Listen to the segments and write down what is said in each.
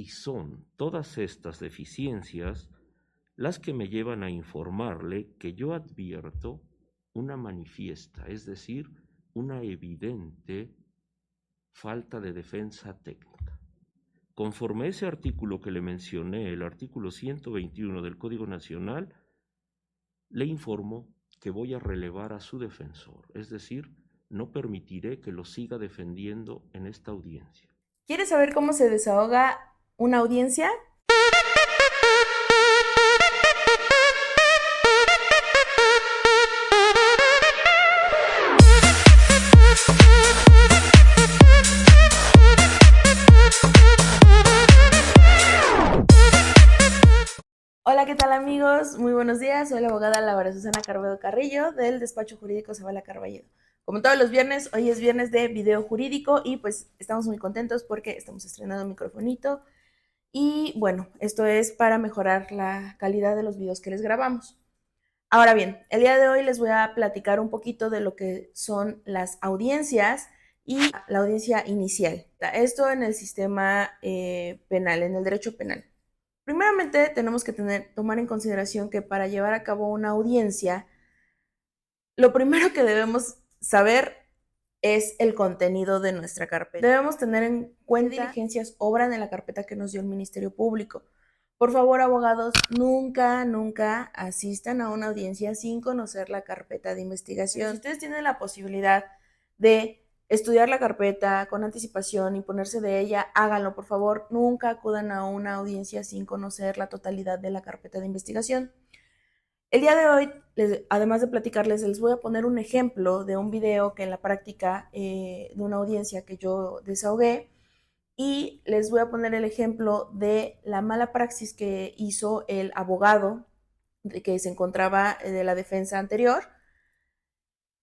Y son todas estas deficiencias las que me llevan a informarle que yo advierto una manifiesta, es decir, una evidente falta de defensa técnica. Conforme a ese artículo que le mencioné, el artículo 121 del Código Nacional, le informo que voy a relevar a su defensor, es decir, no permitiré que lo siga defendiendo en esta audiencia. ¿Quieres saber cómo se desahoga una audiencia? Hola, ¿qué tal amigos? Muy buenos días. Soy la abogada Laura Susana Carballo Carrillo del despacho jurídico Zavala Carballo. Como todos los viernes, hoy es viernes de video jurídico y pues estamos muy contentos porque estamos estrenando un microfonito y bueno, esto es para mejorar la calidad de los videos que les grabamos. Ahora bien, el día de hoy les voy a platicar un poquito de lo que son las audiencias y la audiencia inicial. Esto en el sistema penal, en el derecho penal. Primeramente, tenemos que tomar en consideración que para llevar a cabo una audiencia, lo primero que debemos saber es el contenido de nuestra carpeta. Debemos tener en cuenta qué diligencias obran en la carpeta que nos dio el Ministerio Público. Por favor, abogados, nunca asistan a una audiencia sin conocer la carpeta de investigación. Si ustedes tienen la posibilidad de estudiar la carpeta con anticipación y ponerse de ella, háganlo, por favor. Nunca acudan a una audiencia sin conocer la totalidad de la carpeta de investigación. El día de hoy, además de platicarles, les voy a poner un ejemplo de un video que en la práctica de una audiencia que yo desahogué y les voy a poner el ejemplo de la mala praxis que hizo el abogado que se encontraba de la defensa anterior.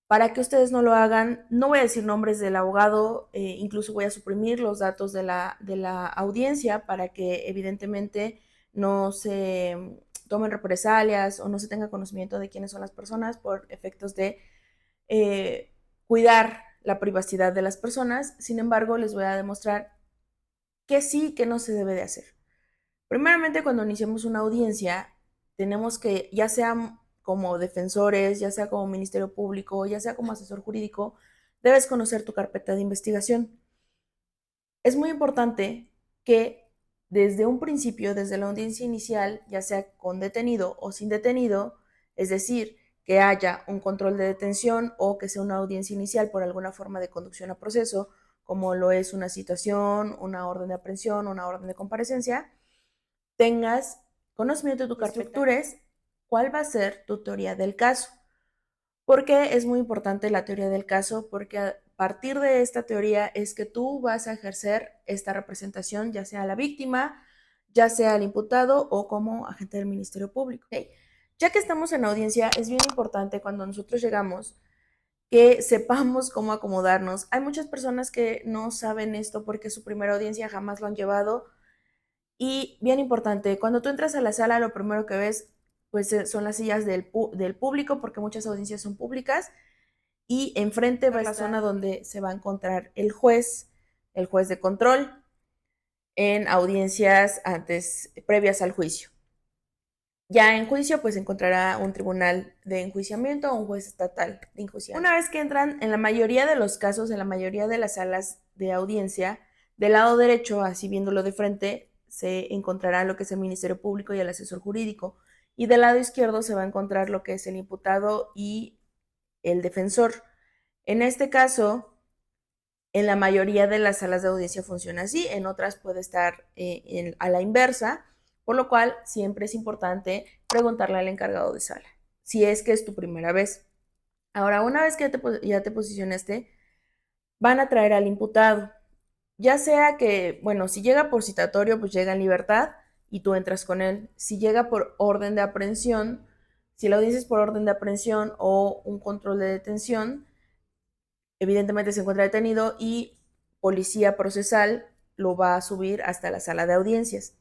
Para que ustedes no lo hagan, no voy a decir nombres del abogado, incluso voy a suprimir los datos de la audiencia para que evidentemente no se tomen represalias o no se tenga conocimiento de quiénes son las personas por efectos de cuidar la privacidad de las personas. Sin embargo, les voy a demostrar que sí, que no se debe de hacer. Primeramente, cuando iniciamos una audiencia, tenemos que, ya sea como defensores, ya sea como Ministerio Público, ya sea como asesor jurídico, debes conocer tu carpeta de investigación. Es muy importante que desde un principio, desde la audiencia inicial, ya sea con detenido o sin detenido, es decir, que haya un control de detención o que sea una audiencia inicial por alguna forma de conducción a proceso, como lo es una citación, una orden de aprehensión, una orden de comparecencia, tengas conocimiento de tu carpeta, estructures cuál va a ser tu teoría del caso. ¿Por qué es muy importante la teoría del caso? Porque a partir de esta teoría es que tú vas a ejercer esta representación, ya sea a la víctima, ya sea al imputado o como agente del Ministerio Público. Okay. Ya que estamos en audiencia, es bien importante cuando nosotros llegamos que sepamos cómo acomodarnos. Hay muchas personas que no saben esto porque su primera audiencia jamás lo han llevado. Y bien importante, cuando tú entras a la sala, lo primero que ves pues son las sillas del público, porque muchas audiencias son públicas, y enfrente va la zona donde se va a encontrar el juez de control, en audiencias antes, previas al juicio. Ya en juicio, pues encontrará un tribunal de enjuiciamiento o un juez estatal de enjuiciamiento. Una vez que entran, en la mayoría de los casos, en la mayoría de las salas de audiencia, del lado derecho, así viéndolo de frente, se encontrará lo que es el Ministerio Público y el asesor jurídico. Y del lado izquierdo se va a encontrar lo que es el imputado y el defensor. En este caso, en la mayoría de las salas de audiencia funciona así, en otras puede estar a la inversa, por lo cual siempre es importante preguntarle al encargado de sala, si es que es tu primera vez. Ahora, una vez que ya te posicionaste, van a traer al imputado, ya sea que, bueno, si llega por citatorio, pues llega en libertad y tú entras con él. Si llega por orden de aprehensión, si lo dices por orden de aprehensión o un control de detención, evidentemente se encuentra detenido y policía procesal lo va a subir hasta la sala de audiencias.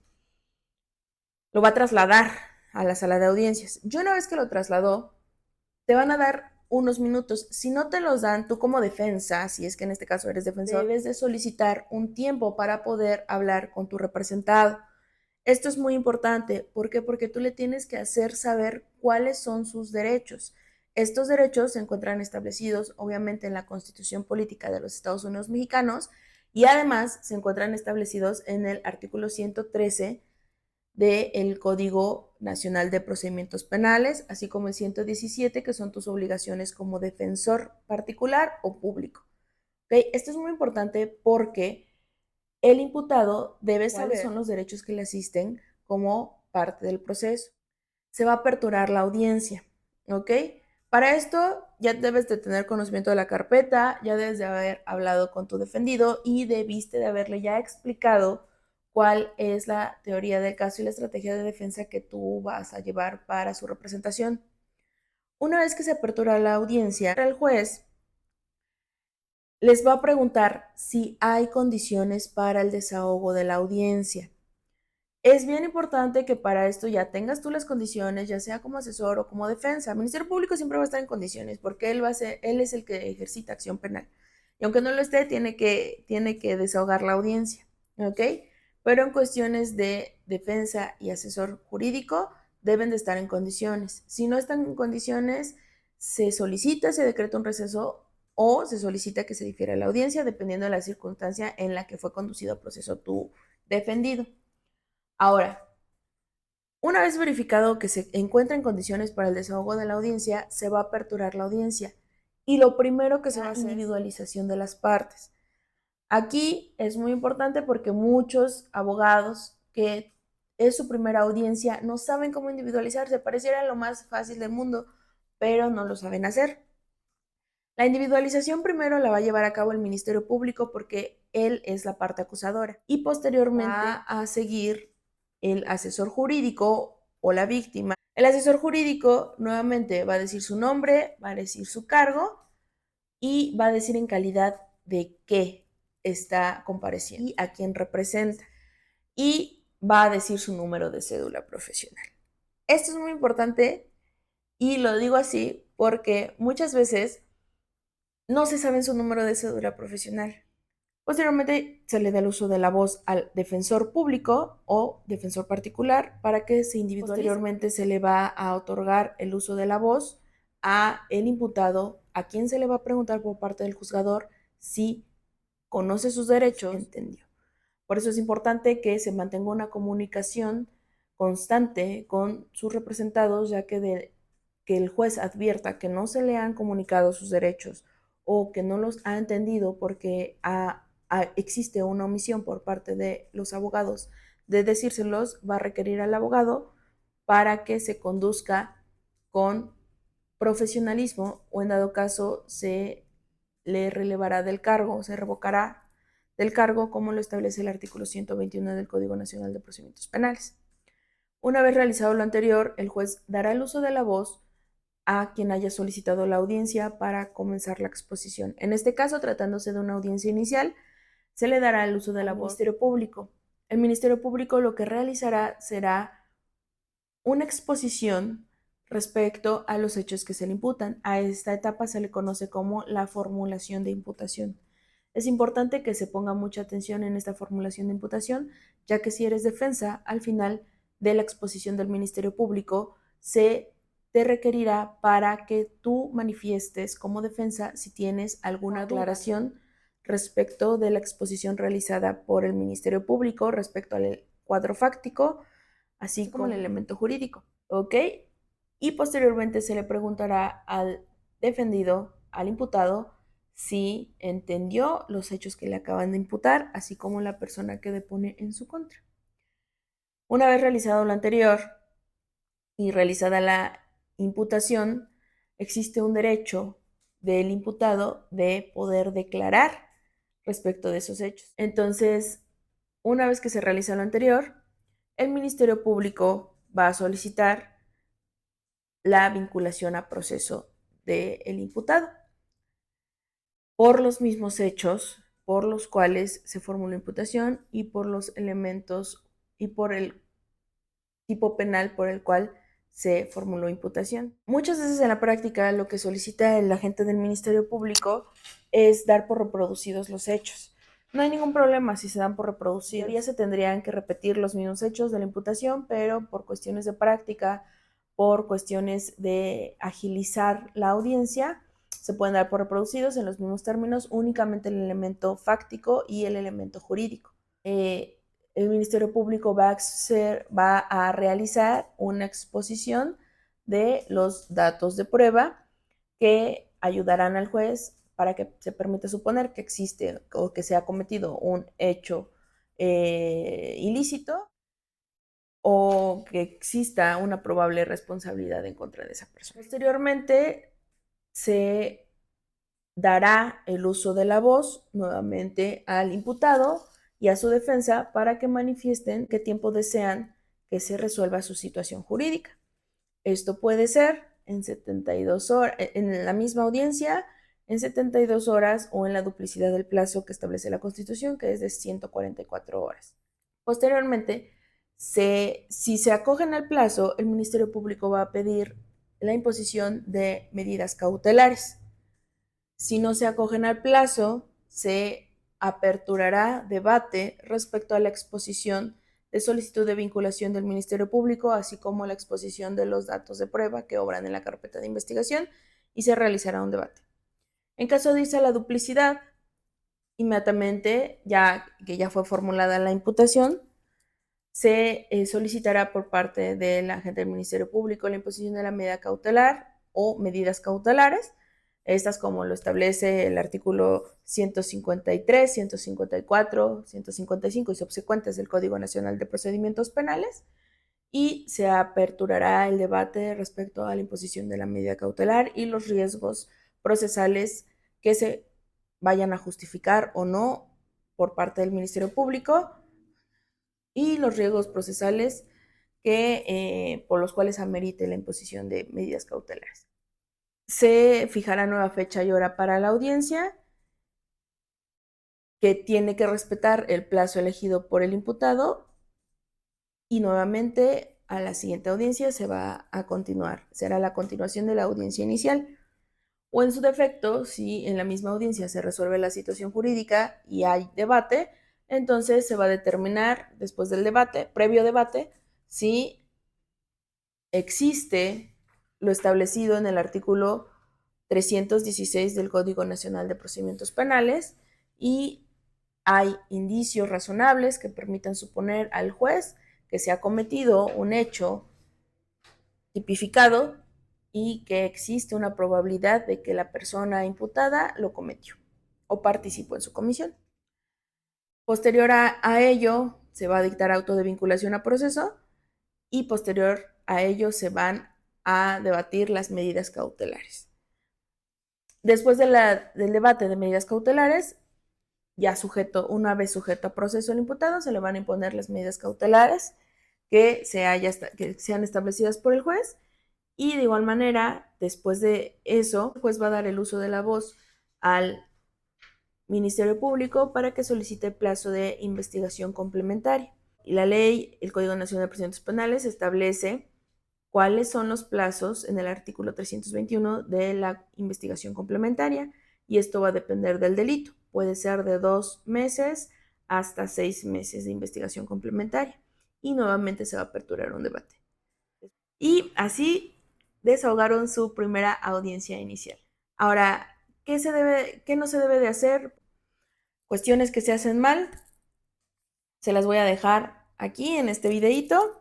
Lo va a trasladar a la sala de audiencias. Y una vez que lo trasladó, te van a dar unos minutos. Si no te los dan, tú como defensa, si es que en este caso eres defensor, debes de solicitar un tiempo para poder hablar con tu representado. Esto es muy importante. ¿Por qué? Porque tú le tienes que hacer saber cuáles son sus derechos. Estos derechos se encuentran establecidos, obviamente, en la Constitución Política de los Estados Unidos Mexicanos y además se encuentran establecidos en el artículo 113 del Código Nacional de Procedimientos Penales, así como el 117, que son tus obligaciones como defensor particular o público. ¿Okay? Esto es muy importante porque el imputado debe saber cuáles son los derechos que le asisten como parte del proceso. Se va a aperturar la audiencia, ¿ok? Para esto ya debes de tener conocimiento de la carpeta, ya debes de haber hablado con tu defendido y debiste de haberle ya explicado cuál es la teoría del caso y la estrategia de defensa que tú vas a llevar para su representación. Una vez que se apertura la audiencia, el juez les va a preguntar si hay condiciones para el desahogo de la audiencia. Es bien importante que para esto ya tengas tú las condiciones, ya sea como asesor o como defensa. El Ministerio Público siempre va a estar en condiciones porque él es el que ejercita acción penal. Y aunque no lo esté, tiene que desahogar la audiencia, ¿ok? Pero en cuestiones de defensa y asesor jurídico deben de estar en condiciones. Si no están en condiciones, se solicita, se decreta un receso o se solicita que se difiera la audiencia dependiendo de la circunstancia en la que fue conducido el proceso tu defendido. Ahora, una vez verificado que se encuentra en condiciones para el desahogo de la audiencia, se va a aperturar la audiencia. Y lo primero que se va a hacer es individualización de las partes. Aquí es muy importante porque muchos abogados que es su primera audiencia no saben cómo individualizarse. Pareciera lo más fácil del mundo, pero no lo saben hacer. La individualización primero la va a llevar a cabo el Ministerio Público porque él es la parte acusadora y posteriormente va a seguir el asesor jurídico o la víctima. El asesor jurídico nuevamente va a decir su nombre, va a decir su cargo y va a decir en calidad de qué está compareciendo y a quién representa. Y va a decir su número de cédula profesional. Esto es muy importante y lo digo así porque muchas veces no se sabe su número de cédula profesional. Posteriormente se le da el uso de la voz al defensor público o defensor particular para que se individualice. Posteriormente se le va a otorgar el uso de la voz a el imputado, a quien se le va a preguntar por parte del juzgador si conoce sus derechos, entendió. Por eso es importante que se mantenga una comunicación constante con sus representados, ya que que el juez advierta que no se le han comunicado sus derechos o que no los ha entendido porque existe una omisión por parte de los abogados de decírselos, va a requerir al abogado para que se conduzca con profesionalismo o en dado caso se le relevará del cargo, se revocará del cargo como lo establece el artículo 121 del Código Nacional de Procedimientos Penales. Una vez realizado lo anterior, el juez dará el uso de la voz a quien haya solicitado la audiencia para comenzar la exposición. En este caso, tratándose de una audiencia inicial, se le dará el uso de la voz al Ministerio Público. El Ministerio Público lo que realizará será una exposición respecto a los hechos que se le imputan. A esta etapa se le conoce como la formulación de imputación. Es importante que se ponga mucha atención en esta formulación de imputación, ya que si eres defensa, al final de la exposición del Ministerio Público, se te requerirá para que tú manifiestes como defensa si tienes alguna aclaración respecto de la exposición realizada por el Ministerio Público respecto al cuadro fáctico, así como el elemento jurídico, ¿ok? Y posteriormente se le preguntará al defendido, al imputado, si entendió los hechos que le acaban de imputar, así como la persona que depone en su contra. Una vez realizado lo anterior y realizada la imputación, existe un derecho del imputado de poder declarar respecto de esos hechos. Entonces, una vez que se realiza lo anterior, el Ministerio Público va a solicitar la vinculación a proceso del imputado por los mismos hechos por los cuales se formuló la imputación y por los elementos y por el tipo penal por el cual se formuló imputación. Muchas veces en la práctica lo que solicita el agente del Ministerio Público es dar por reproducidos los hechos. No hay ningún problema si se dan por reproducidos. Ya se tendrían que repetir los mismos hechos de la imputación, pero por cuestiones de práctica, por cuestiones de agilizar la audiencia, se pueden dar por reproducidos en los mismos términos únicamente el elemento fáctico y el elemento jurídico. El Ministerio Público va a realizar una exposición de los datos de prueba que ayudarán al juez para que se permita suponer que existe o que se ha cometido un hecho ilícito o que exista una probable responsabilidad en contra de esa persona. Posteriormente, se dará el uso de la voz nuevamente al imputado y a su defensa para que manifiesten qué tiempo desean que se resuelva su situación jurídica. Esto puede ser en 72 horas, en la misma audiencia, en 72 horas o en la duplicidad del plazo que establece la Constitución, que es de 144 horas. Posteriormente, si se acogen al plazo, el Ministerio Público va a pedir la imposición de medidas cautelares. Si no se acogen al plazo, se aperturará debate respecto a la exposición de solicitud de vinculación del Ministerio Público, así como la exposición de los datos de prueba que obran en la carpeta de investigación, y se realizará un debate. En caso de irse a la duplicidad, inmediatamente, ya que ya fue formulada la imputación, se solicitará por parte del agente del Ministerio Público la imposición de la medida cautelar o medidas cautelares, estas como lo establece el artículo 153, 154, 155 y subsecuentes del Código Nacional de Procedimientos Penales, y se aperturará el debate respecto a la imposición de la medida cautelar y los riesgos procesales que se vayan a justificar o no por parte del Ministerio Público y los riesgos procesales por los cuales amerite la imposición de medidas cautelares. Se fijará nueva fecha y hora para la audiencia, que tiene que respetar el plazo elegido por el imputado, y nuevamente a la siguiente audiencia se va a continuar. Será la continuación de la audiencia inicial. O en su defecto, si en la misma audiencia se resuelve la situación jurídica y hay debate, entonces se va a determinar después del debate, previo debate, si existe lo establecido en el artículo 316 del Código Nacional de Procedimientos Penales y hay indicios razonables que permitan suponer al juez que se ha cometido un hecho tipificado y que existe una probabilidad de que la persona imputada lo cometió o participó en su comisión. Posterior a ello, se va a dictar auto de vinculación a proceso y posterior a ello se van a debatir las medidas cautelares. Después del debate de medidas cautelares, una vez sujeto a proceso el imputado, se le van a imponer las medidas cautelares que sean establecidas por el juez. Y de igual manera, después de eso, el juez va a dar el uso de la voz al Ministerio Público para que solicite plazo de investigación complementaria. Y la ley, el Código Nacional de Procedimientos Penales, establece cuáles son los plazos en el artículo 321 de la investigación complementaria, y esto va a depender del delito. Puede ser de 2 meses hasta 6 meses de investigación complementaria. Y nuevamente se va a aperturar un debate. Y así desahogaron su primera audiencia inicial. Ahora, ¿qué no se debe de hacer? Cuestiones que se hacen mal, se las voy a dejar aquí en este videito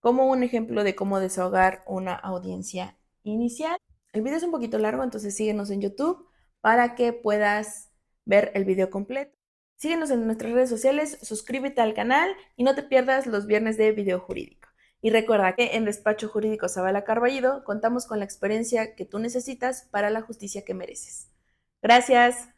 como un ejemplo de cómo desahogar una audiencia inicial. El video es un poquito largo, entonces síguenos en YouTube para que puedas ver el video completo. Síguenos en nuestras redes sociales, suscríbete al canal y no te pierdas los viernes de video jurídico. Y recuerda que en Despacho Jurídico Zavala Carballido contamos con la experiencia que tú necesitas para la justicia que mereces. Gracias.